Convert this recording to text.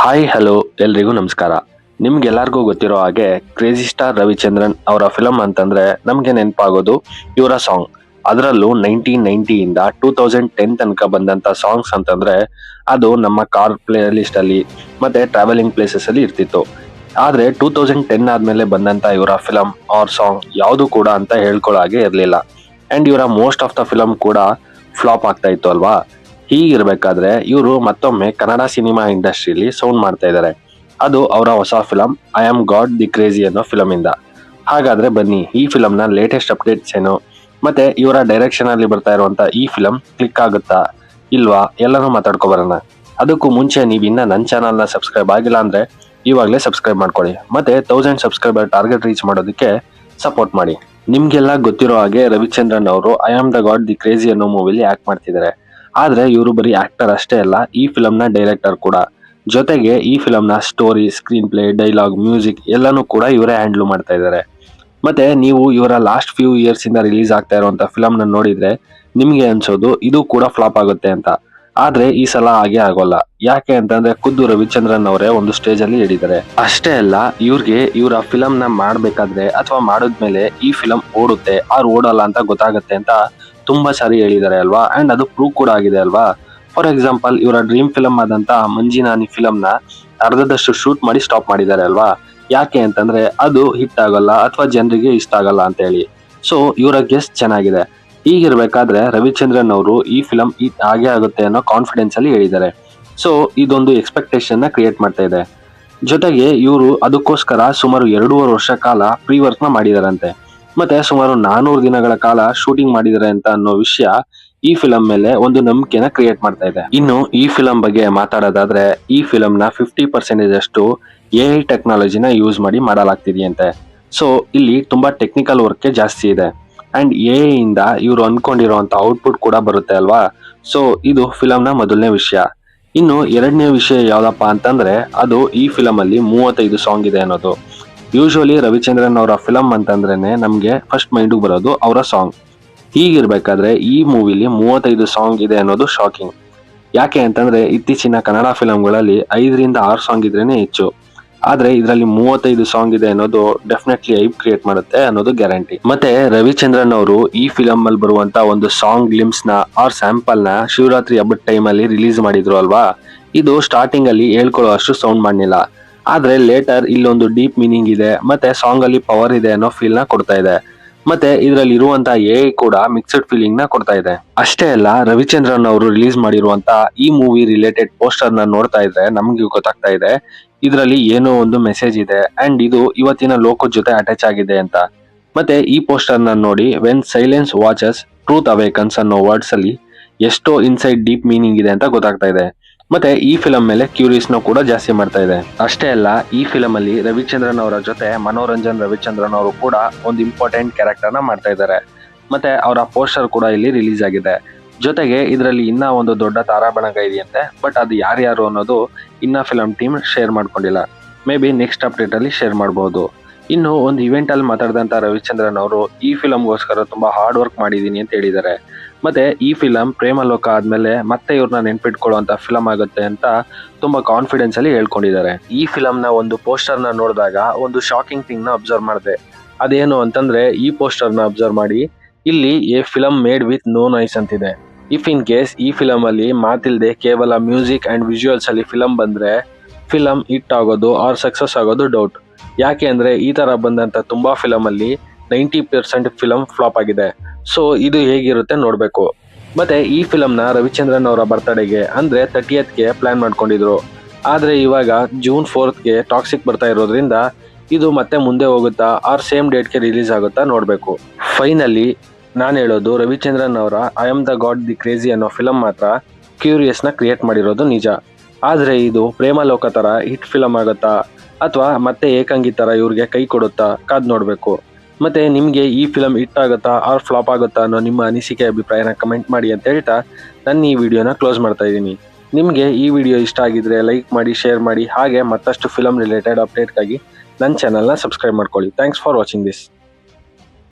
Hi hello ಎಲ್ರಿಗೂ ನಮಸ್ಕಾರ. ನಿಮ್ಗೆಲ್ಲರಿಗೂ ಗೊತ್ತಿರೋ ಹಾಗೆ ಕ್ರೇಜಿ ಸ್ಟಾರ್ ರವಿಚಂದ್ರನ್ ಅವರ ಫಿಲಮ್ ಅಂತಂದ್ರೆ ನಮ್ಗೆ ನೆನಪಾಗೋದು ಇವರ ಸಾಂಗ್. ಅದರಲ್ಲೂ 1990 ಇಂದ 2010 ತನಕ ಬಂದಂತ ಸಾಂಗ್ಸ್ ಅಂತಂದ್ರೆ ಅದು ನಮ್ಮ ಕಾರ್ ಪ್ಲೇ ಲಿಸ್ಟ್ ಅಲ್ಲಿ ಮತ್ತೆ ಟ್ರಾವೆಲಿಂಗ್ ಪ್ಲೇಸಸ್ ಅಲ್ಲಿ ಇರ್ತಿತ್ತು. ಆದ್ರೆ 2010 ಆದ್ಮೇಲೆ ಬಂದಂತ ಇವರ ಫಿಲಮ್ ಆರ್ ಸಾಂಗ್ ಯಾವುದು ಕೂಡ ಅಂತ ಹೇಳ್ಕೊಳ್ಳೋ ಹಾಗೆ ಇರ್ಲಿಲ್ಲ. ಅಂಡ್ ಇವರ ಮೋಸ್ಟ್ ಆಫ್ ದ ಫಿಲಮ್ ಕೂಡ ಫ್ಲಾಪ್ ಆಗ್ತಾ ಇತ್ತು ಅಲ್ವಾ. ಹೀಗಿರ್ಬೇಕಾದ್ರೆ ಇವರು ಮತ್ತೊಮ್ಮೆ ಕನ್ನಡ ಸಿನಿಮಾ ಇಂಡಸ್ಟ್ರಿಯಲ್ಲಿ ಸೌಂಡ್ ಮಾಡ್ತಾ ಇದ್ದಾರೆ. ಅದು ಅವರ ಹೊಸ film I am god the crazy ಅನ್ನೋ ಫಿಲಮ್ ಇಂದ. ಹಾಗಾದ್ರೆ ಬನ್ನಿ ಈ ಫಿಲಂ ನ ಲೇಟೆಸ್ಟ್ ಅಪ್ಡೇಟ್ಸ್ ಏನು, ಮತ್ತೆ ಇವರ ಡೈರೆಕ್ಷನ್ ಅಲ್ಲಿ ಬರ್ತಾ ಇರುವಂತ ಈ ಫಿಲಂ ಕ್ಲಿಕ್ ಆಗುತ್ತಾ ಇಲ್ವಾ ಎಲ್ಲಾನು ಮಾತಾಡ್ಕೊ ಬರೋಣ. ಅದಕ್ಕೂ ಮುಂಚೆ ನೀವು ಇನ್ನ ನನ್ನ ಚಾನಲ್ ನ ಸಬ್ಸ್ಕ್ರೈಬ್ ಆಗಿಲ್ಲ ಅಂದ್ರೆ ಇವಾಗಲೇ ಸಬ್ಸ್ಕ್ರೈಬ್ ಮಾಡ್ಕೊಳ್ಳಿ, ಮತ್ತೆ 1000 ಸಬ್ಸ್ಕ್ರೈಬರ್ ಟಾರ್ಗೆಟ್ ರೀಚ್ ಮಾಡೋದಕ್ಕೆ ಸಪೋರ್ಟ್ ಮಾಡಿ. ನಿಮ್ಗೆಲ್ಲ ಗೊತ್ತಿರೋ ಹಾಗೆ ರವಿಚಂದ್ರನ್ ಅವರು I am the god the crazy ಅನ್ನೋ ಮೂವಿಲಿ ಆಕ್ಟ್ ಮಾಡ್ತಿದ್ದಾರೆ. ಆದ್ರೆ ಇವರು ಬರೀ ಆಕ್ಟರ್ ಅಷ್ಟೇ ಅಲ್ಲ, ಈ ಫಿಲಂ ನ ಡೈರೆಕ್ಟರ್ ಕೂಡ. ಜೊತೆಗೆ ಈ ಫಿಲಂ ನ story, screen play, dialogue, music ಎಲ್ಲಾನು ಕೂಡ ಇವರೇ ಹ್ಯಾಂಡಲ್ ಮಾಡ್ತಾ ಇದ್ದಾರೆ. ಮತ್ತೆ ನೀವು ಇವರ ಲಾಸ್ಟ್ ಫ್ಯೂ ಇಯರ್ಸ್ ಇಂದ ರಿಲೀಸ್ ಆಗ್ತಾ ಇರುವಂತ ಫಿಲಂ ನ ನೋಡಿದ್ರೆ ನಿಮ್ಗೆ ಅನ್ಸೋದು ಇದು ಕೂಡ ಫ್ಲಾಪ್ ಆಗುತ್ತೆ ಅಂತ. ಆದ್ರೆ ಈ ಸಲ ಹಾಗೆ ಆಗೋಲ್ಲ. ಯಾಕೆ ಅಂತಂದ್ರೆ ಖುದ್ದು ರವಿಚಂದ್ರನ್ ಅವರೇ ಒಂದು ಸ್ಟೇಜ್ ಅಲ್ಲಿ ಹೇಳಿದ್ದಾರೆ. ಅಷ್ಟೇ ಅಲ್ಲ, ಇವ್ರಿಗೆ ಇವರ ಫಿಲಂ ನ ಮಾಡ್ಬೇಕಾದ್ರೆ ಅಥವಾ ಮಾಡಿದ್ಮೇಲೆ ಈ ಫಿಲಂ ಓಡುತ್ತೆ ಆರ್ ಓಡಲ್ಲ ಅಂತ ಗೊತ್ತಾಗುತ್ತೆ ಅಂತ ತುಂಬಾ ಸಾರಿ ಹೇಳಿದ್ದಾರೆ ಅಲ್ವಾ. ಅಂಡ್ ಅದು ಪ್ರೂವ್ ಕೂಡ ಆಗಿದೆ ಅಲ್ವಾ. ಫಾರ್ ಎಕ್ಸಾಂಪಲ್, ಇವರ ಡ್ರೀಮ್ ಫಿಲಂ ಆದಂತ ಮಂಜಿನಾನಿ ಫಿಲಂ ನ ಅರ್ಧದಷ್ಟು ಶೂಟ್ ಮಾಡಿ ಸ್ಟಾಪ್ ಮಾಡಿದ್ದಾರೆ ಅಲ್ವಾ. ಯಾಕೆ ಅಂತಂದ್ರೆ ಅದು ಹಿಟ್ ಆಗಲ್ಲ ಅಥವಾ ಜನರಿಗೆ ಇಷ್ಟ ಆಗಲ್ಲ ಅಂತ ಹೇಳಿ. ಸೊ ಇವರ ಗೆಸ್ಟ್ ಚೆನ್ನಾಗಿದೆ. ಹೀಗಿರ್ಬೇಕಾದ್ರೆ ರವಿಚಂದ್ರನ್ ಅವರು ಈ ಫಿಲಂ ಹಿಟ್ ಆಗೇ ಆಗುತ್ತೆ ಅನ್ನೋ ಕಾನ್ಫಿಡೆನ್ಸ್ ಅಲ್ಲಿ ಹೇಳಿದ್ದಾರೆ. ಸೊ ಇದೊಂದು ಎಕ್ಸ್ಪೆಕ್ಟೇಷನ್ ನ ಕ್ರಿಯೇಟ್ ಮಾಡ್ತಾ ಇದೆ. ಜೊತೆಗೆ ಇವರು ಅದಕ್ಕೋಸ್ಕರ ಸುಮಾರು 2.5 ವರ್ಷ ಕಾಲ ಪ್ರೀ ವರ್ಕ್ ನ ಮಾಡಿದಾರಂತೆ. ಮತ್ತೆ ಸುಮಾರು 400 ದಿನಗಳ ಕಾಲ ಶೂಟಿಂಗ್ ಮಾಡಿದ್ದಾರೆ ಅಂತ ಅನ್ನೋ ವಿಷಯ ಈ ಫಿಲಂ ಮೇಲೆ ಒಂದು ನಂಬಿಕೆನ ಕ್ರಿಯೇಟ್ ಮಾಡ್ತಾ ಇದೆ. ಇನ್ನು ಈ ಫಿಲಂ ಬಗ್ಗೆ ಮಾತಾಡೋದಾದ್ರೆ ಈ ಫಿಲಂ ನ 50% ಅಷ್ಟು AI ಟೆಕ್ನಾಲಜಿನ ಯೂಸ್ ಮಾಡಿ ಮಾಡಲಾಗ್ತಿದೆಯಂತೆ. ಸೊ ಇಲ್ಲಿ ತುಂಬಾ ಟೆಕ್ನಿಕಲ್ ವರ್ಕ್ ಜಾಸ್ತಿ ಇದೆ. ಅಂಡ್ AI ಇಂದ ಇವರು ಅನ್ಕೊಂಡಿರುವಂತ ಔಟ್ಪುಟ್ ಕೂಡ ಬರುತ್ತೆ ಅಲ್ವಾ. ಸೊ ಇದು ಫಿಲಂ ನ ಮೊದಲನೇ ವಿಷಯ. ಇನ್ನು ಎರಡನೇ ವಿಷಯ ಯಾವ್ದಪ್ಪ ಅಂತಂದ್ರೆ ಅದು ಈ ಫಿಲಂ ಅಲ್ಲಿ 35 ಸಾಂಗ್ ಇದೆ ಅನ್ನೋದು. ಯೂಶುವಲಿ ರವಿಚಂದ್ರನ್ ಅವರ ಫಿಲಂ ಅಂತಂದ್ರೇನೆ ನಮ್ಗೆ ಫಸ್ಟ್ ಮೈಂಡ್ ಬರೋದು ಅವರ ಸಾಂಗ್. ಹೀಗಿರ್ಬೇಕಾದ್ರೆ ಈ ಮೂವಿಲಿ 35 ಸಾಂಗ್ ಇದೆ ಅನ್ನೋದು ಶಾಕಿಂಗ್. ಯಾಕೆ ಅಂತಂದ್ರೆ ಇತ್ತೀಚಿನ ಕನ್ನಡ ಫಿಲಂಗಳಲ್ಲಿ 5ರಿಂದ 6 ಸಾಂಗ್ ಇದ್ರೇನೆ ಹೆಚ್ಚು. ಆದ್ರೆ ಇದರಲ್ಲಿ 35 ಸಾಂಗ್ ಇದೆ ಅನ್ನೋದು ಡೆಫಿನೆಟ್ಲಿ ಹೈಪ್ ಕ್ರಿಯೇಟ್ ಮಾಡುತ್ತೆ ಅನ್ನೋದು ಗ್ಯಾರಂಟಿ. ಮತ್ತೆ ರವಿಚಂದ್ರನ್ ಅವರು ಈ ಫಿಲಂ ಅಲ್ಲಿ ಬರುವಂತ ಒಂದು ಸಾಂಗ್ ಗ್ಲಿಮ್ಸ್ ನ ಆರ್ ಸ್ಯಾಂಪಲ್ ನ ಶಿವರಾತ್ರಿ ಹಬ್ಬದ ಟೈಮ್ ಅಲ್ಲಿ ರಿಲೀಸ್ ಮಾಡಿದ್ರು ಅಲ್ವಾ. ಇದು ಸ್ಟಾರ್ಟಿಂಗ್ ಅಲ್ಲಿ ಹೇಳ್ಕೊಳ್ಳೋ ಅಷ್ಟು ಸೌಂಡ್ ಮಾಡಲಿಲ್ಲ. ಆದ್ರೆ ಲೇಟರ್ ಇಲ್ಲೊಂದು ಡೀಪ್ ಮೀನಿಂಗ್ ಇದೆ, ಮತ್ತೆ ಸಾಂಗ್ ಅಲ್ಲಿ ಪವರ್ ಇದೆ ಅನ್ನೋ ಫೀಲ್ ನ ಕೊಡ್ತಾ ಇದೆ. ಮತ್ತೆ ಇದರಲ್ಲಿ ಇರುವಂತ AI ಕೂಡ ಮಿಕ್ಸ್ಡ್ ಫೀಲಿಂಗ್ ನ ಕೊಡ್ತಾ ಇದೆ. ಅಷ್ಟೇ ಅಲ್ಲ, ರವಿಚಂದ್ರನ್ ಅವರು ರಿಲೀಸ್ ಮಾಡಿರುವಂತ ಈ ಮೂವಿ ರಿಲೇಟೆಡ್ ಪೋಸ್ಟರ್ ನ ನೋಡ್ತಾ ಇದ್ರೆ ನಮ್ಗೆ ಗೊತ್ತಾಗ್ತಾ ಇದೆ ಇದರಲ್ಲಿ ಏನೋ ಒಂದು ಮೆಸೇಜ್ ಇದೆ ಅಂಡ್ ಇದು ಇವತ್ತಿನ ಲೋಕದ ಜೊತೆ ಅಟ್ಯಾಚ್ ಆಗಿದೆ ಅಂತ. ಮತ್ತೆ ಈ ಪೋಸ್ಟರ್ ನ ನೋಡಿ ವೆನ್ ಸೈಲೆನ್ಸ್ ವಾಚಸ್ ಟ್ರೂತ್ ಅವೇಕನ್ಸ್ ಅನ್ನೋ ವರ್ಡ್ಸ್ ಅಲ್ಲಿ ಎಷ್ಟೋ ಇನ್ಸೈಡ್ ಡೀಪ್ ಮೀನಿಂಗ್ ಇದೆ ಅಂತ ಗೊತ್ತಾಗ್ತಾ ಇದೆ. ಮತ್ತೆ ಈ ಫಿಲಂ ಮೇಲೆ ಕ್ಯೂರಿಯಸ್ ನ ಕೂಡ ಜಾಸ್ತಿ ಮಾಡ್ತಾ ಇದೆ. ಅಷ್ಟೇ ಅಲ್ಲ, ಈ ಫಿಲಂ ಅಲ್ಲಿ ರವಿಚಂದ್ರನ್ ಅವರ ಜೊತೆ ಮನೋರಂಜನ್ ರವಿಚಂದ್ರನ್ ಅವರು ಕೂಡ ಒಂದು ಇಂಪಾರ್ಟೆಂಟ್ ಕ್ಯಾರೆಕ್ಟರ್ ನ ಮಾಡ್ತಾ ಇದ್ದಾರೆ. ಮತ್ತೆ ಅವರ ಪೋಸ್ಟರ್ ಕೂಡ ಇಲ್ಲಿ ರಿಲೀಸ್ ಆಗಿದೆ. ಜೊತೆಗೆ ಇದರಲ್ಲಿ ಇನ್ನ ಒಂದು ದೊಡ್ಡ ತಾರಾಬಣಗ ಇದೆಯಂತೆ. ಬಟ್ ಅದು ಯಾರ್ಯಾರು ಅನ್ನೋದು ಇನ್ನ ಫಿಲಂ ಟೀಮ್ ಶೇರ್ ಮಾಡ್ಕೊಂಡಿಲ್ಲ. ಮೇ ಬಿ ನೆಕ್ಸ್ಟ್ ಅಪ್ಡೇಟ್ ಅಲ್ಲಿ ಶೇರ್ ಮಾಡಬಹುದು. ಇನ್ನು ಒಂದು ಇವೆಂಟ್ ಅಲ್ಲಿ ಮಾತಾಡಿದಂತ ರವಿಚಂದ್ರನ್ ಅವರು ಈ ಫಿಲಂಗೋಸ್ಕರ ತುಂಬಾ ಹಾರ್ಡ್ ವರ್ಕ್ ಮಾಡಿದೀನಿ ಅಂತ ಹೇಳಿದ್ದಾರೆ. ಮತ್ತೆ ಈ ಫಿಲಂ ಪ್ರೇಮಲೋಕ ಆದ್ಮೇಲೆ ಮತ್ತೆ ಇವ್ರನ್ನ ನೆನ್ಪಿಟ್ಕೊಳ್ಳುವಂತ ಫಿಲಂ ಆಗುತ್ತೆ ಅಂತ ತುಂಬಾ ಕಾನ್ಫಿಡೆನ್ಸ್ ಅಲ್ಲಿ ಹೇಳ್ಕೊಂಡಿದ್ದಾರೆ. ಈ ಫಿಲಂ ನ ಒಂದು ಪೋಸ್ಟರ್ ನ ನೋಡಿದಾಗ ಒಂದು ಶಾಕಿಂಗ್ ಥಿಂಗ್ ನ ಅಬ್ಸರ್ವ್ ಮಾಡಿದೆ. ಅದೇನು ಅಂತಂದ್ರೆ ಈ ಪೋಸ್ಟರ್ ನ ಅಬ್ಸರ್ವ್ ಮಾಡಿ, ಇಲ್ಲಿ a film made with no noise ಅಂತಿದೆ. ಇಫ್ ಇನ್ ಕೇಸ್ ಈ ಫಿಲಂ ಅಲ್ಲಿ ಮಾತಿಲ್ದೆ ಕೇವಲ ಮ್ಯೂಸಿಕ್ ಅಂಡ್ ವಿಜುವಲ್ಸ್ ಅಲ್ಲಿ ಫಿಲಂ ಬಂದ್ರೆ ಫಿಲಂ ಹಿಟ್ ಆಗೋದು ಆರ್ ಸಕ್ಸಸ್ ಆಗೋದು ಡೌಟ್. ಯಾಕೆ ಅಂದ್ರೆ ಈ ತರ ಬಂದಂತ ತುಂಬಾ ಫಿಲಂ ಅಲ್ಲಿ 90% ಫಿಲಂ ಫ್ಲಾಪ್ ಆಗಿದೆ. ಸೊ ಇದು ಹೇಗಿರುತ್ತೆ ನೋಡ್ಬೇಕು. ಮತ್ತೆ ಈ ಫಿಲಂ ನ ರವಿಚಂದ್ರನ್ ಅವರ ಬರ್ತ್ಡೇಗೆ ಅಂದ್ರೆ 30th ಪ್ಲಾನ್ ಮಾಡ್ಕೊಂಡಿದ್ರು. ಆದ್ರೆ ಇವಾಗ June 4th ಟಾಕ್ಸಿಕ್ ಬರ್ತಾ ಇರೋದ್ರಿಂದ ಇದು ಮತ್ತೆ ಮುಂದೆ ಹೋಗುತ್ತಾ ಆರ್ ಸೇಮ್ ಡೇಟ್ಗೆ ರಿಲೀಸ್ ಆಗುತ್ತಾ ನೋಡ್ಬೇಕು. ಫೈನಲಿ ನಾನು ಹೇಳೋದು, ರವಿಚಂದ್ರನ್ ಅವರ I am the god the crazy ಅನ್ನೋ ಫಿಲಂ ಮಾತ್ರ ಕ್ಯೂರಿಯಸ್ ನ ಕ್ರಿಯೇಟ್ ಮಾಡಿರೋದು ನಿಜ. ಆದ್ರೆ ಇದು ಪ್ರೇಮಲೋಕ ತರ ಹಿಟ್ ಫಿಲಂ ಆಗುತ್ತಾ ಅಥವಾ ಮತ್ತೆ ಏಕಾಂಗಿ ತರ ಇವ್ರಿಗೆ ಕೈ ಕೊಡುತ್ತಾ ಕಾದ್ ನೋಡ್ಬೇಕು. ಮತ್ತೆ ನಿಮ್ಗೆ ಈ ಫಿಲಂ ಹಿಟ್ ಆಗುತ್ತಾ ಆರ್ ಫ್ಲಾಪ್ ಆಗುತ್ತಾ ಅನ್ನೋ ನಿಮ್ಮ ಅನಿಸಿಕೆ ಅಭಿಪ್ರಾಯನ ಕಮೆಂಟ್ ಮಾಡಿ ಅಂತ ಹೇಳ್ತಾ ನಾನು ಈ ವಿಡಿಯೋನ ಕ್ಲೋಸ್ ಮಾಡ್ತಾ ಇದ್ದೀನಿ. ನಿಮ್ಗೆ ಈ ವಿಡಿಯೋ ಇಷ್ಟ ಆಗಿದ್ರೆ ಲೈಕ್ ಮಾಡಿ, ಶೇರ್ ಮಾಡಿ, ಹಾಗೆ ಮತ್ತಷ್ಟು ಫಿಲಂ ರಿಲೇಟೆಡ್ ಅಪ್ಡೇಟ್ಗಾಗಿ ನನ್ನ ಚಾನಲ್ನ ಸಬ್ಸ್ಕ್ರೈಬ್ ಮಾಡ್ಕೊಳ್ಳಿ. Thanks for watching this.